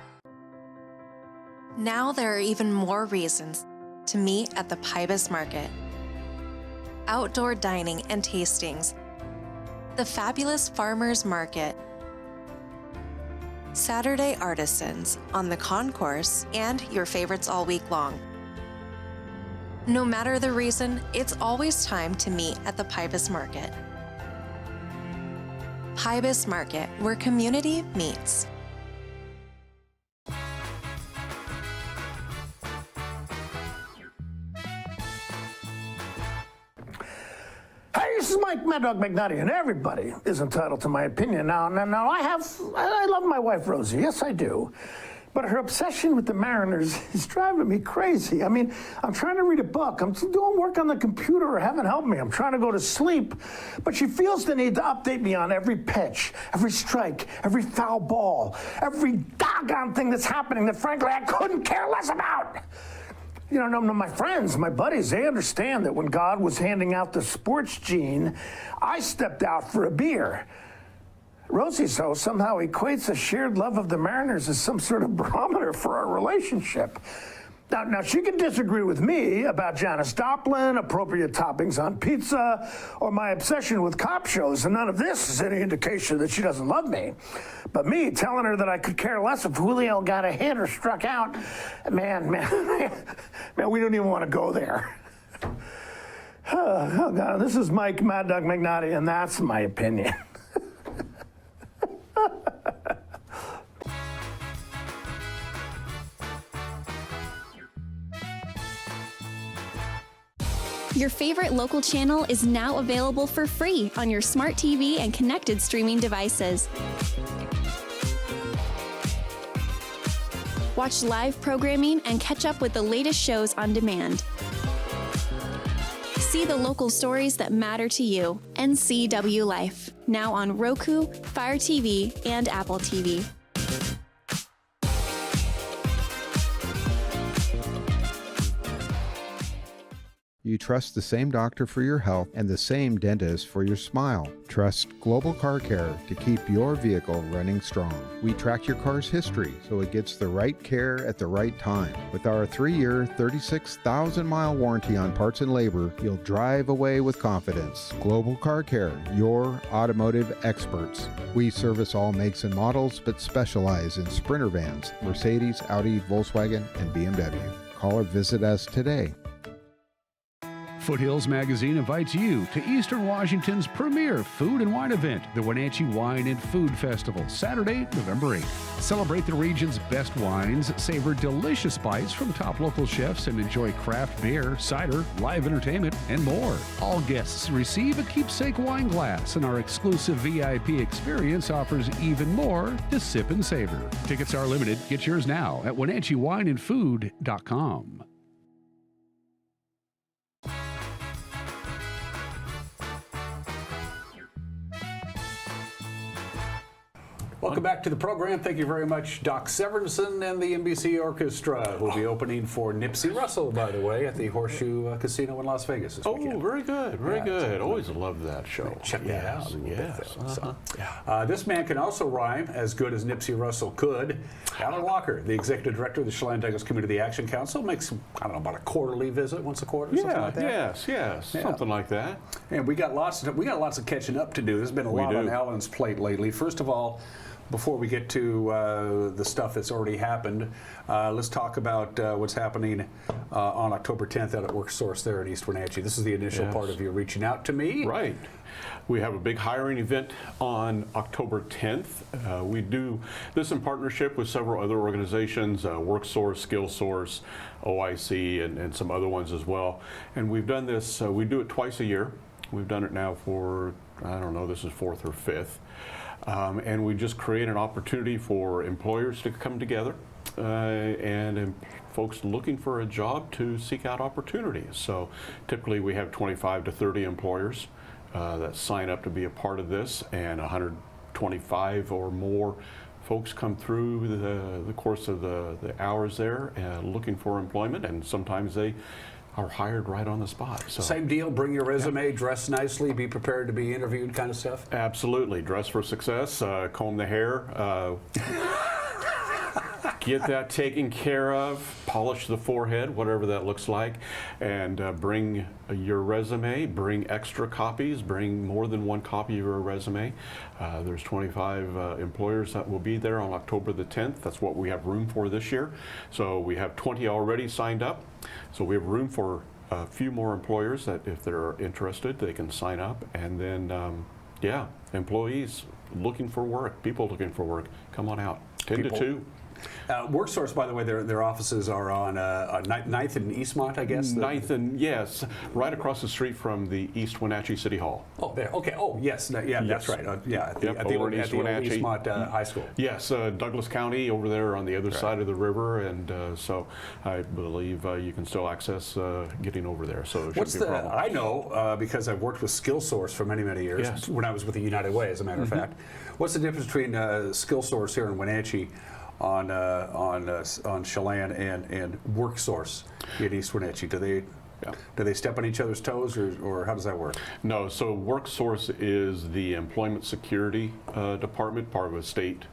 Now there are even more reasons to meet at the Pybus Market. Outdoor dining and tastings, the fabulous Farmers Market, Saturday artisans on the concourse, and your favorites all week long. No matter the reason, it's always time to meet at the Pybus Market. Hibis Market, where community meets. Hey, this is Mike Mad Dog McNutty, and everybody is entitled to my opinion. Now, I love my wife, Rosie. Yes, I do. But her obsession with the Mariners is driving me crazy. I mean, I'm trying to read a book. I'm doing work on the computer, or heaven help me, I'm trying to go to sleep. But she feels the need to update me on every pitch, every strike, every foul ball, every doggone thing that's happening that, frankly, I couldn't care less about. You know, my friends, my buddies, they understand that when God was handing out the sports gene, I stepped out for a beer. Rosie, so somehow equates a shared love of the Mariners as some sort of barometer for our relationship. Now she can disagree with me about Janis Joplin, appropriate toppings on pizza, or my obsession with cop shows, and none of this is any indication that she doesn't love me. But me telling her that I could care less if Julio got a hit or struck out, man, we don't even want to go there. Oh God, this is Mike Mad Dog McNutty, and that's my opinion. Your favorite local channel is now available for free on your smart TV and connected streaming devices. Watch live programming and catch up with the latest shows on demand. See the local stories that matter to you. NCWLIFE, now on Roku, Fire TV, and Apple TV. You trust the same doctor for your health and the same dentist for your smile. Trust Global Car Care to keep your vehicle running strong. We track your car's history so it gets the right care at the right time. With our 3-year, 36,000-mile warranty on parts and labor, you'll drive away with confidence. Global Car Care, your automotive experts. We service all makes and models, but specialize in Sprinter vans, Mercedes, Audi, Volkswagen, and BMW. Call or visit us today. Foothills Magazine invites you to Eastern Washington's premier food and wine event, the Wenatchee Wine and Food Festival, Saturday, November 8th. Celebrate the region's best wines, savor delicious bites from top local chefs, and enjoy craft beer, cider, live entertainment, and more. All guests receive a keepsake wine glass, and our exclusive VIP experience offers even more to sip and savor. Tickets are limited. Get yours now at WenatcheeWineandFood.com. Welcome back to the program. Thank you very much, Doc Severinsen and the NBC Orchestra, who will be opening for Nipsey Russell, by the way, at the Horseshoe Casino in Las Vegas this weekend. Oh, very good, very good. Always loved that show. Check that out. Yes. This man can also rhyme as good as Nipsey Russell could. Alan Walker, the executive director of the Chelan Douglas Community Action Council, makes, I don't know, about a quarterly visit, once a quarter, something like that. Yes, something like that. And we got lots of catching up to do. There's been a lot on Alan's plate lately. First of all, before we get to the stuff that's already happened, let's talk about what's happening on October 10th out at WorkSource there in East Wenatchee. This is the initial part of you reaching out to me. Right. We have a big hiring event on October 10th. We do this in partnership with several other organizations, WorkSource, SkillSource, OIC, and some other ones as well. And we've done this, we do it twice a year. We've done it now for, I don't know, this is 4th or 5th. And we just create an opportunity for employers to come together and folks looking for a job to seek out opportunities. So typically we have 25 to 30 employers that sign up to be a part of this, and 125 or more folks come through the course of the hours there looking for employment, and sometimes they are hired right on the spot. So same deal, bring your resume, dress nicely, be prepared to be interviewed kind of stuff? Absolutely. Dress for success, comb the hair, get that taken care of, polish the forehead, whatever that looks like, and bring your resume, bring extra copies, bring more than one copy of your resume. There's 25 employers that will be there on October the 10th. That's what we have room for this year. So we have 20 already signed up. So we have room for a few more employers that if they're interested, they can sign up. And then, employees, looking for work, people looking for work, come on out. 10 to 2. WorkSource, by the way, their offices are on 9th and Eastmont, I guess? 9th and, yes, right across the street from the East Wenatchee City Hall. Oh, there. Okay. Oh, yes. That's right. At the old Eastmont High School. Yes, Douglas County over there on the other side of the river, and so I believe you can still access getting over there. So it shouldn't be a problem. I know because I've worked with SkillSource for many, many years. When I was with the United Way, as a matter of fact. What's the difference between SkillSource here in Wenatchee on Chelan and WorkSource in East Wenatchee? Do they step on each other's toes, or how does that work? No. So WorkSource is the employment security department, part of a state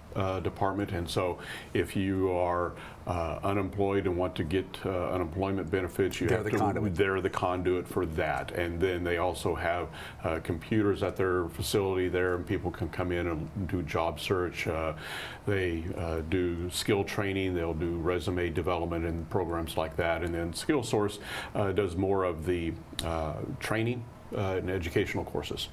department, and so if you are unemployed and want to get unemployment benefits, they're the conduit for that. And then they also have computers at their facility there, and people can come in and do job search. They do skill training. They'll do resume development and programs like that. And then SkillSource does more of the training and educational courses.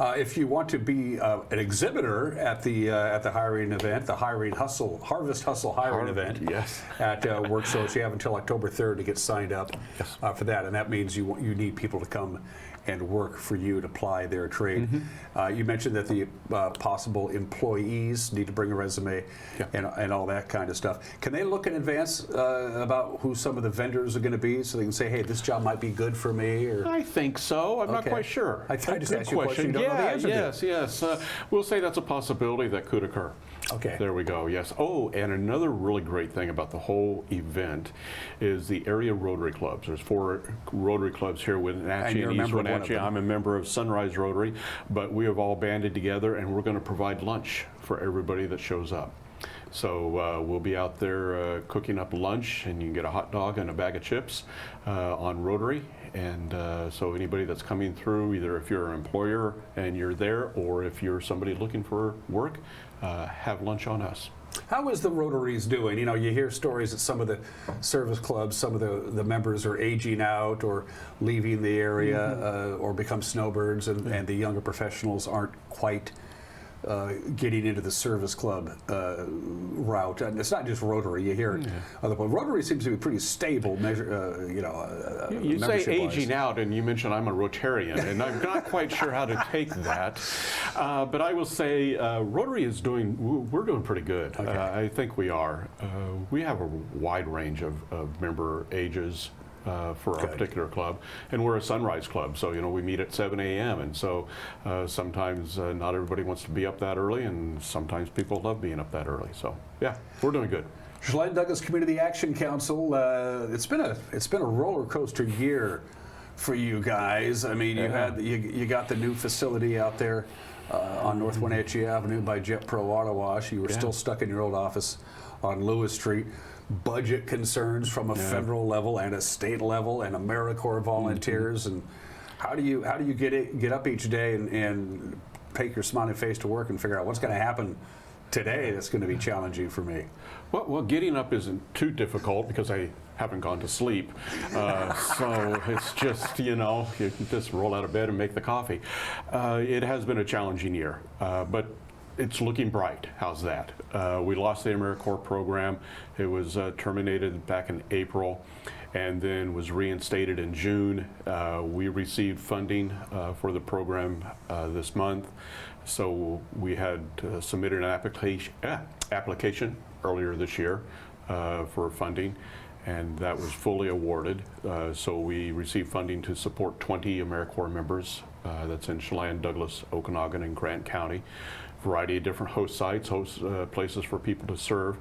If you want to be an exhibitor at the hiring event, the Harvest Hustle hiring event at WorkSource, you have until October 3rd to get signed up for that, and that means you need people to come and work for you to ply their trade. You mentioned that the possible employees need to bring a resume and all that kind of stuff. Can they look in advance about who some of the vendors are going to be, so they can say, hey, this job might be good for me? Or I think so. I'm not quite sure. I just asked you a question. You don't know the answer. Yes. We'll say that's a possibility that could occur. Okay. There we go. Yes. Oh, and another really great thing about the whole event is the area Rotary clubs. There's 4 Rotary clubs here with Wenatchee and East Wenatchee. I'm a member of Sunrise Rotary, but we have all banded together, and we're going to provide lunch for everybody that shows up. So we'll be out there cooking up lunch, and you can get a hot dog and a bag of chips on Rotary. And so anybody that's coming through, either if you're an employer and you're there, or if you're somebody looking for work, have lunch on us. How is the Rotaries doing? You know, you hear stories that some of the service clubs, some of the members are aging out or leaving the area or become snowbirds, and the younger professionals aren't quite getting into the service club route. And it's not just Rotary. You hear other places. Rotary seems to be pretty stable. You say aging out, and you mentioned I'm a Rotarian, and I'm not quite sure how to take that. But I will say Rotary is we're doing pretty good. Okay. I think we are. We have a wide range of member ages. For our particular club, and we're a sunrise club, so we meet at 7 a.m. and so sometimes not everybody wants to be up that early, and sometimes people love being up that early. So yeah, we're doing good. Chelan Douglas Community Action Council. It's been a roller coaster year for you guys. I mean, you got the new facility out there on North Wenatchee Avenue by Jet Pro Auto Wash. You were still stuck in your old office on Lewis Street. Budget concerns from a federal level and a state level, and AmeriCorps volunteers, and how do you get up each day and take your smiling face to work and figure out what's going to happen today that's going to be challenging for me? Well, getting up isn't too difficult because I haven't gone to sleep, so it's just you can just roll out of bed and make the coffee. It has been a challenging year, but it's looking bright. How's that? We lost the AmeriCorps program. It was terminated back in April and then was reinstated in June. We received funding for the program this month. So we had submitted an application earlier this year for funding, and that was fully awarded. So we received funding to support 20 AmeriCorps members. That's in Chelan, Douglas, Okanagan, and Grant County. Variety of different host sites, places for people to serve,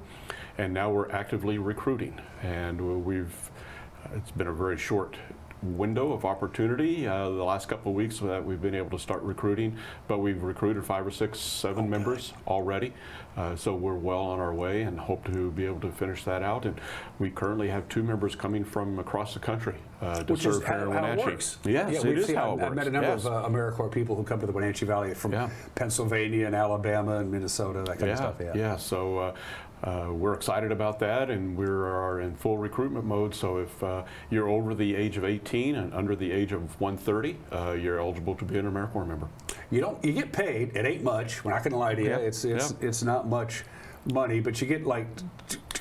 and now we're actively recruiting. And it's been a very short window of opportunity the last couple of weeks that we've been able to start recruiting, but we've recruited 5 or 6, 7 members already. So we're well on our way and hope to be able to finish that out. And we currently have 2 members coming from across the country to serve here in Wenatchee. Works. Yes, it is how it works. I've met a number of AmeriCorps people who come to the Wenatchee Valley from Pennsylvania and Alabama and Minnesota, that kind of stuff. Yeah. So we're excited about that, and we are in full recruitment mode. So if you're over the age of 18 and under the age of 130, you're eligible to be an AmeriCorps member. you get paid. It ain't much. We're not going to lie to you. It's not much money, but you get like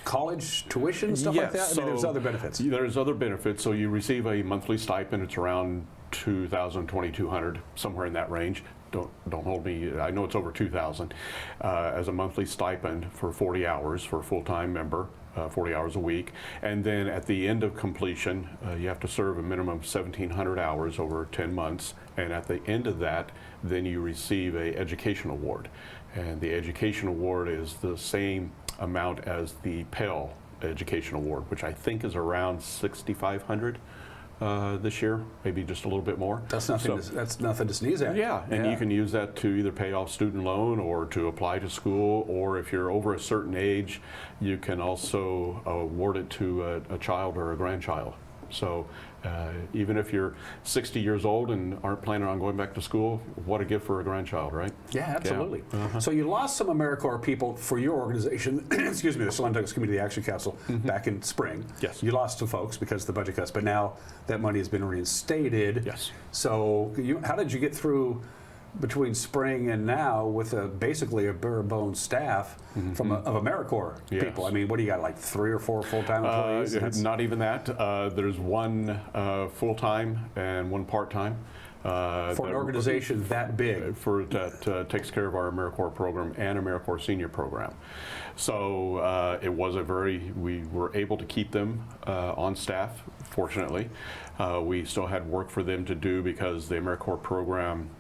college tuition, stuff like that. I mean, there's other benefits. There's other benefits. So you receive a monthly stipend. It's around $2,000, $2,200, somewhere in that range. Don't hold me. I know it's over 2,000 as a monthly stipend for 40 hours for a full-time member. 40 hours a week, and then at the end of completion, you have to serve a minimum of 1,700 hours over 10 months, and at the end of that, then you receive a education award, and the education award is the same amount as the Pell Education Award, which I think is around 6,500 this year, maybe just a little bit more. That's nothing. That's nothing to sneeze at. Yeah, and you can use that to either pay off student loan or to apply to school, or if you're over a certain age, you can also award it to a child or a grandchild. So even if you're 60 years old and aren't planning on going back to school, what a gift for a grandchild, right? Yeah, absolutely. So you lost some AmeriCorps people for your organization, excuse me, the Slam Douglas Community Action Council back in spring. Yes. You lost some folks because of the budget cuts, but now that money has been reinstated. Yes. So how did you get through between spring and now with basically a bare bones staff of AmeriCorps people? I mean, what do you got, like 3 or 4 full-time employees? Not even that. There's one full-time and one part-time. For an organization that big. That takes care of our AmeriCorps program and AmeriCorps Senior program. So it was we were able to keep them on staff, fortunately. We still had work for them to do because the AmeriCorps program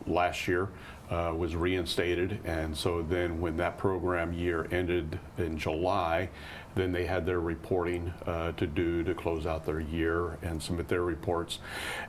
last year was reinstated, and so then when that program year ended in July, then they had their reporting to do to close out their year and submit their reports,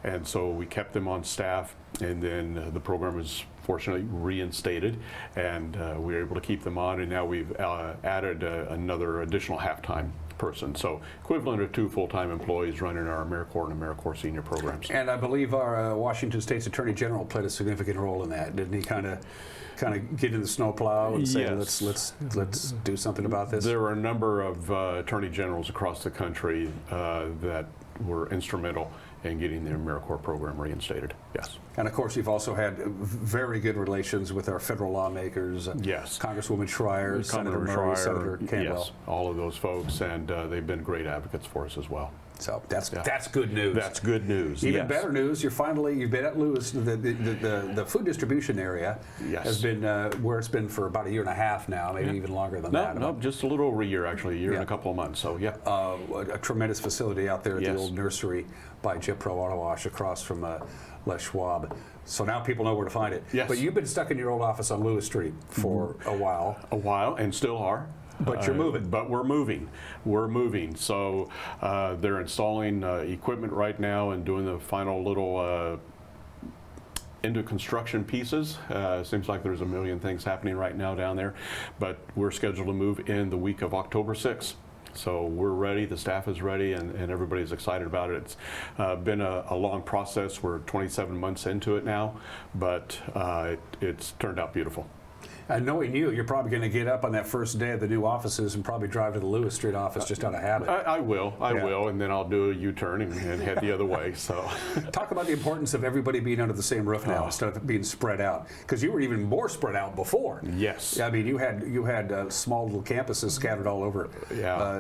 and so we kept them on staff, and then the program was fortunately reinstated, and we were able to keep them on, and now we've added another additional half-time person, so equivalent of 2 full-time employees running our AmeriCorps and AmeriCorps Senior programs. And I believe our Washington State's Attorney General played a significant role in that, didn't he? Kind of get in the snowplow and say, let's do something about this. There were a number of attorney generals across the country that were instrumental in getting the AmeriCorps program reinstated. Yes. And of course, you've also had very good relations with our federal lawmakers. Yes. Congresswoman Schreier, Senator Murray, Senator Campbell. Yes, all of those folks, and they've been great advocates for us as well. So that's good news. That's good news. Even better news, you've been at Lewis. The food distribution area has been where it's been for about 1.5 years now, maybe even longer than that. No, just a little over a year, actually, a year and a couple of months. So a tremendous facility out there at the old nursery by Jipro Auto Wash across from Les Schwab. So now people know where to find it. Yes. But you've been stuck in your old office on Lewis Street for a while. And still are. But you're moving. But we're moving. We're moving. So they're installing equipment right now and doing the final little into construction pieces. Seems like there's a million things happening right now down there. But we're scheduled to move in the week of October 6th. So we're ready, the staff is ready, and everybody's excited about it. It's been a long process. We're 27 months into it now, but it's turned out beautiful. And knowing you, you're probably going to get up on that first day of the new offices and probably drive to the Lewis Street office just out of habit. I will, and then I'll do a U-turn and head the other way. So, talk about the importance of everybody being under the same roof now instead of being spread out, because you were even more spread out before. Yes. I mean, you had small little campuses scattered all over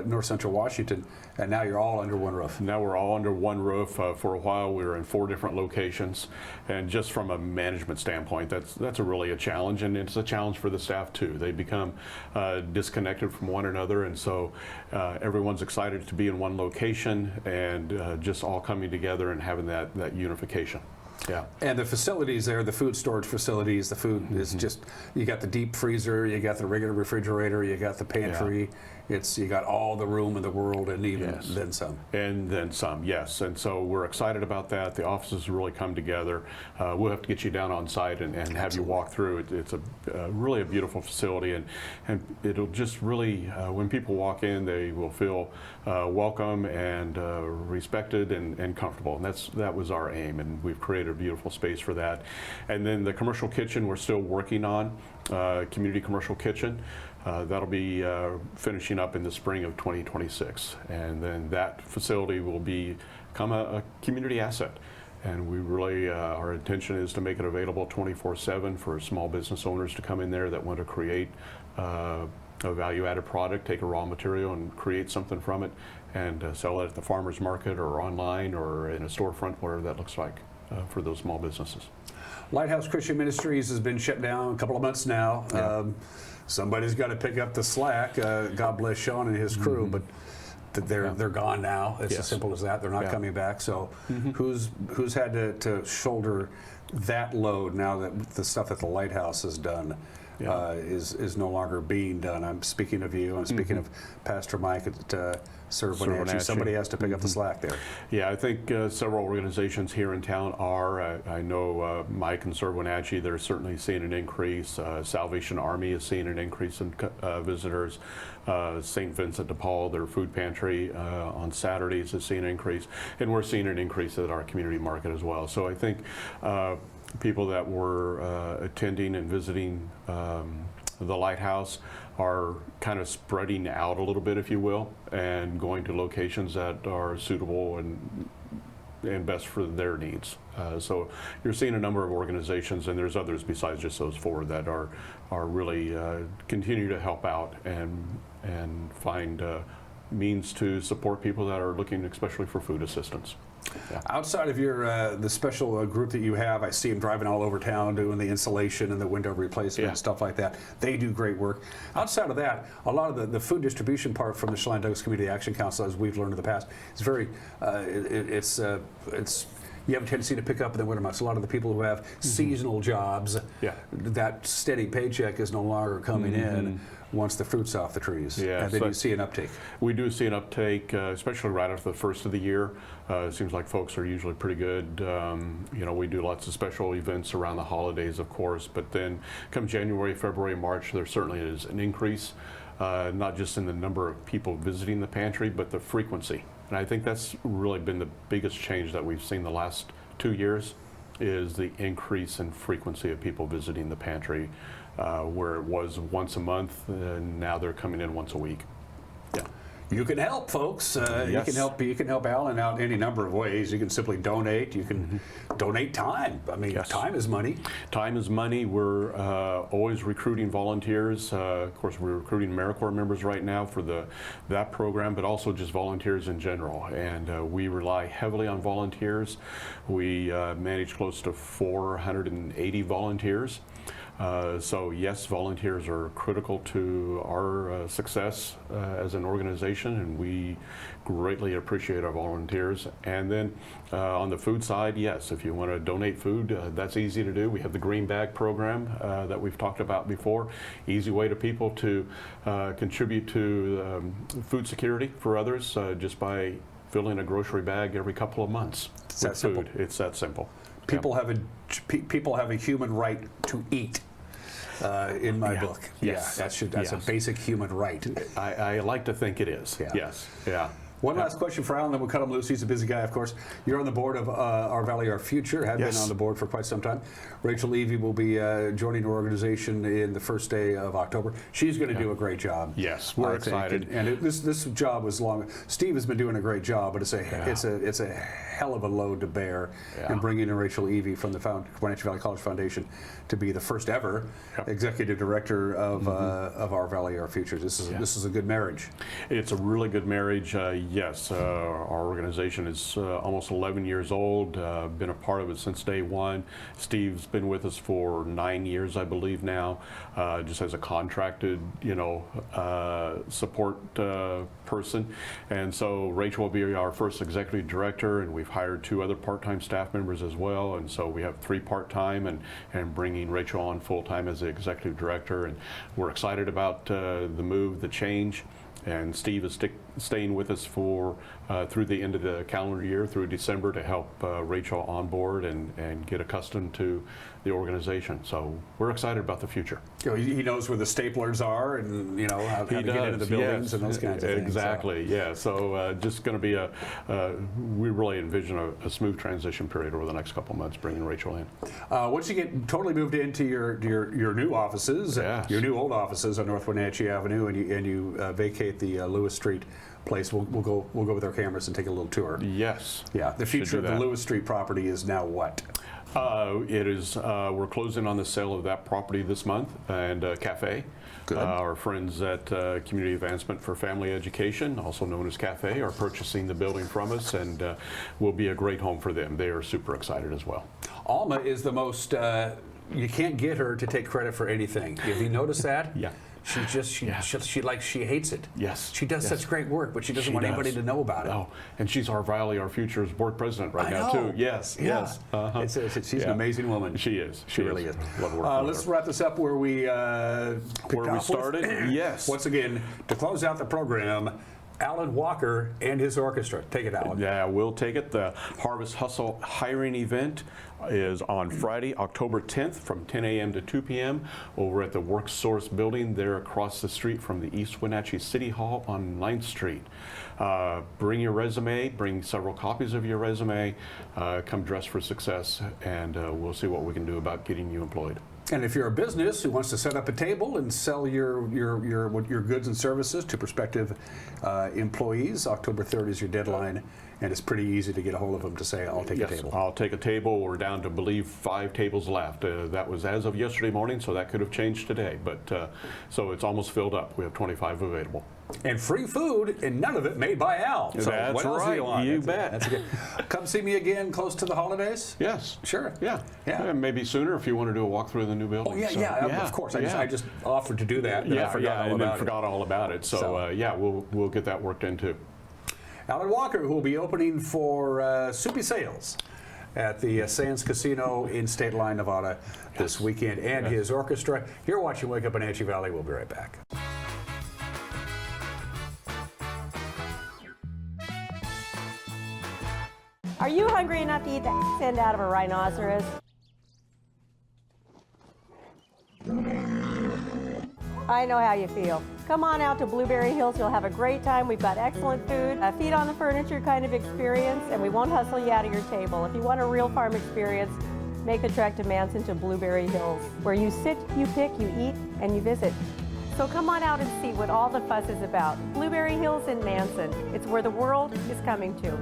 north central Washington, and now you're all under one roof. Now we're all under one roof. For a while, we were in 4 different locations, and just from a management standpoint, that's really a challenge, and it's a challenge for the staff too. They become disconnected from one another, and so everyone's excited to be in one location and just all coming together and having that unification. Yeah. And the facilities there, the food storage facilities, the food is just, you got the deep freezer, you got the regular refrigerator, you got the pantry. You got all the room in the world, and even then some. And then some, yes. And so we're excited about that. The offices really come together. We'll have to get you down on site and have you walk through. It's really a beautiful facility, and it'll just really, when people walk in, they will feel welcome and respected and comfortable. And that was our aim, and we've created a beautiful space for that. And then the commercial kitchen we're still working on, community commercial kitchen. That'll be finishing up in the spring of 2026, and then that facility will become a community asset. and we really, our intention is to make it available 24/7 for small business owners to come in there that want to create a value-added product, take a raw material and create something from it, and sell it at the farmer's market or online or in a storefront, whatever that looks like for those small businesses. Lighthouse Christian Ministries has been shut down a couple of months now. Yeah. Somebody's got to pick up the slack. God bless Sean and his crew, but they're gone now. It's as simple as that. They're not coming back. So who's had to shoulder that load now that the stuff that the Lighthouse has done is no longer being done? I'm speaking of you. I'm speaking of Pastor Mike at Serve Wenatchee. Somebody has to pick up the slack there. Yeah, I think several organizations here in town are. I know Mike and Serve Wenatchee, they're certainly seeing an increase. Salvation Army is seeing an increase in visitors. St. Vincent de Paul, their food pantry on Saturdays is seeing an increase. And we're seeing an increase at our community market as well. So I think people that were attending and visiting the Lighthouse are kind of spreading out a little bit, if you will, and going to locations that are suitable and best for their needs. So you're seeing a number of organizations, and there's others besides just those four that are really continue to help out and find means to support people that are looking especially for food assistance. Yeah. Outside of your the special group that you have, I see them driving all over town doing the insulation and the window replacement and stuff like that. They do great work. Outside of that, a lot of the food distribution part from the Chelan Douglas Community Action Council, as we've learned in the past, is very it's you have a tendency to pick up in the winter months. A lot of the people who have seasonal jobs, that steady paycheck is no longer coming in once the fruit's off the trees. Yeah, and then you see an uptake. We do see an uptake, especially right after the first of the year. It seems like folks are usually pretty good. You know, we do lots of special events around the holidays, of course, but then come January, February, March, there certainly is an increase, not just in the number of people visiting the pantry, but the frequency. And I think that's really been the biggest change that we've seen the last 2 years, is the increase in frequency of people visiting the pantry, where it was once a month, and now they're coming in once a week. Yeah. You can help, folks. You can help Alan out in any number of ways. You can simply donate. You can donate time. I mean, time is money. Time is money. We're always recruiting volunteers. Of course, we're recruiting AmeriCorps members right now for that program, but also just volunteers in general. And we rely heavily on volunteers. We manage close to 480 volunteers. So yes, volunteers are critical to our success as an organization, and we greatly appreciate our volunteers. And then on the food side, yes, if you want to donate food, that's easy to do. We have the Green Bag program that we've talked about before. Easy way to people to contribute to food security for others just by filling a grocery bag every couple of months. It's that simple. It's that simple. People have a human right to eat. In my book, that's a basic human right. I like to think it is. Yes, yeah. One last question for Alan, then we'll cut him loose. He's a busy guy, of course. You're on the board of Our Valley, Our Future, have been on the board for quite some time. Rachel Levy will be joining your organization in the first day of October. She's going to do a great job. Yes, we're excited. And this job was long. Steve has been doing a great job, but it's a hell of a load to bear. And bringing in Rachel Levy from the Wenatchee Valley College Foundation to be the first ever executive director of Our Valley, Our Future. This is a good marriage. It's a really good marriage. Yes, our organization is almost 11 years old, been a part of it since day one. Steve's been with us for 9 years, I believe now, just as a contracted, support person. And so Rachel will be our first executive director, and we've hired 2 other part-time staff members as well. And so we have 3 part-time and bringing Rachel on full-time as the executive director. And we're excited about the move, the change. And Steve is staying with us for through the end of the calendar year, through December, to help Rachel on board and get accustomed to the organization. So we're excited about the future. He knows where the staplers are, and how to get into the buildings and those kinds of things. Exactly. Yeah. So just going to be we really envision a smooth transition period over the next couple of months, bringing Rachel in. Once you get totally moved into your new offices, your new old offices on North Wenatchee Avenue, and you vacate the Lewis Street place. We'll go with our cameras and take a little tour. Yes. Yeah. The Should future do of the that. Lewis Street property is now what? It is. We're closing on the sale of that property this month, and cafe. Good. Our friends at Community Advancement for Family Education, also known as Cafe, are purchasing the building from us, and will be a great home for them. They are super excited as well. Alma is the most. You can't get her to take credit for anything. Have you noticed that? Yeah. She hates it. Yes. She does such great work, but she doesn't want anybody to know about it. Oh, and she's our Future's board president right now too. Yes. Yeah. Yes. Uh-huh. She's an amazing woman. She is. She really is. Love working with let's her. wrap this up where we started. Yes. Once again, to close out the program, Alan Walker and his orchestra. Take it, Alan. Yeah, we'll take it. The Harvest Hustle hiring event is on Friday, October 10th from 10 a.m. to 2 p.m. over at the WorkSource building there across the street from the East Wenatchee City Hall on 9th Street. Bring your resume, bring several copies of your resume, come dressed for success, and we'll see what we can do about getting you employed. And if you're a business who wants to set up a table and sell your goods and services to prospective employees, October 3rd is your deadline, and it's pretty easy to get a hold of them to say, I'll take a table. I'll take a table. We're down to, I believe, 5 tables left. That was as of yesterday morning, so that could have changed today. But so it's almost filled up. We have 25 available. And free food, and none of it made by Al. So That's what else right. do you want? You bet. That's good. Come see me again close to the holidays. Yes. Sure. Yeah. Maybe sooner if you want to do a walkthrough of the new building. Oh yeah, of course. I just offered to do that. Yeah, I forgot all about it. So yeah, we'll get that worked in too. Alan Walker, who will be opening for Soupy Sales at the Sands Casino in State Line, Nevada this weekend, and his orchestra. You're watching Wake Up in Wenatchee Valley. We'll be right back. Are you hungry enough to eat the end out of a rhinoceros? I know how you feel. Come on out to Blueberry Hills. You'll have a great time. We've got excellent food, a feet on the furniture kind of experience, and we won't hustle you out of your table. If you want a real farm experience, make the trek to Manson to Blueberry Hills, where you sit, you pick, you eat, and you visit. So come on out and see what all the fuss is about. Blueberry Hills in Manson. It's where the world is coming to.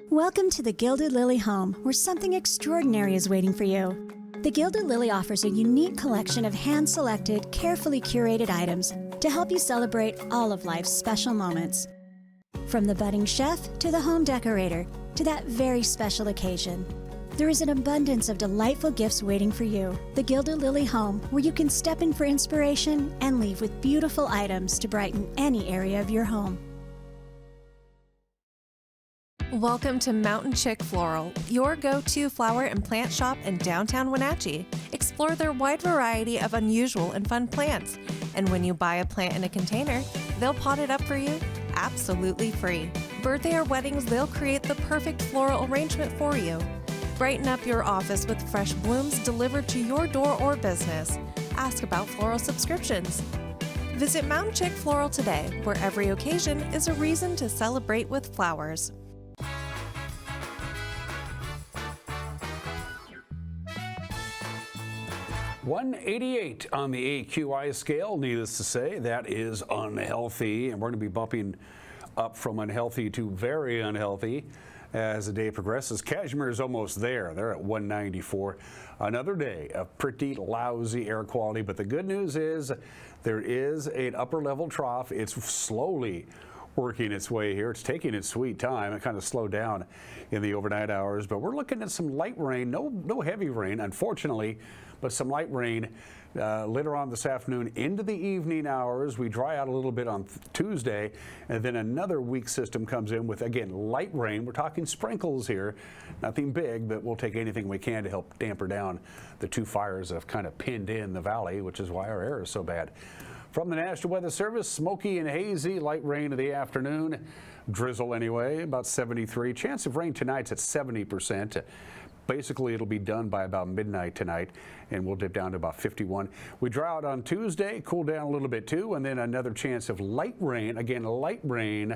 Welcome to the Gilded Lily home, where something extraordinary is waiting for you. The Gilded Lily offers a unique collection of hand-selected, carefully curated items to help you celebrate all of life's special moments. From the budding chef to the home decorator to that very special occasion, there is an abundance of delightful gifts waiting for you. The Gilded Lily home, where you can step in for inspiration and leave with beautiful items to brighten any area of your home. Welcome to Mountain Chick Floral, your go-to flower and plant shop in downtown Wenatchee. Explore their wide variety of unusual and fun plants. And when you buy a plant in a container, they'll pot it up for you absolutely free. Birthday or weddings, they'll create the perfect floral arrangement for you. Brighten up your office with fresh blooms delivered to your door or business. Ask about floral subscriptions. Visit Mountain Chick Floral today, where every occasion is a reason to celebrate with flowers. 188 on the AQI scale. Needless to say, that is unhealthy, and we're going to be bumping up from unhealthy to very unhealthy as the day progresses. Cashmere is almost there. They're at 194. Another day of pretty lousy air quality, but the good news is there is an upper level trough. It's slowly working its way here. It's taking its sweet time. It kind of slowed down in the overnight hours, but we're looking at some light rain. No heavy rain, unfortunately, but some light rain later on this afternoon into the evening hours. We dry out a little bit on Tuesday, and then another weak system comes in with, again, light rain. We're talking sprinkles here, nothing big, but we'll take anything we can to help damper down the two fires that have kind of pinned in the valley, which is why our air is so bad. From the National Weather Service, smoky and hazy, light rain in the afternoon. Drizzle anyway, about 73. Chance of rain tonight's at 70%. Basically, it'll be done by about midnight tonight, and we'll dip down to about 51. We dry out on Tuesday, cool down a little bit too, and then another chance of light rain, again, light rain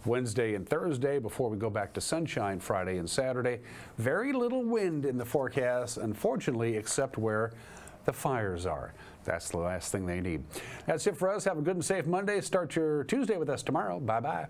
Wednesday and Thursday before we go back to sunshine Friday and Saturday. Very little wind in the forecast, unfortunately, except where the fires are. That's the last thing they need. That's it for us. Have a good and safe Monday. Start your Tuesday with us tomorrow. Bye-bye.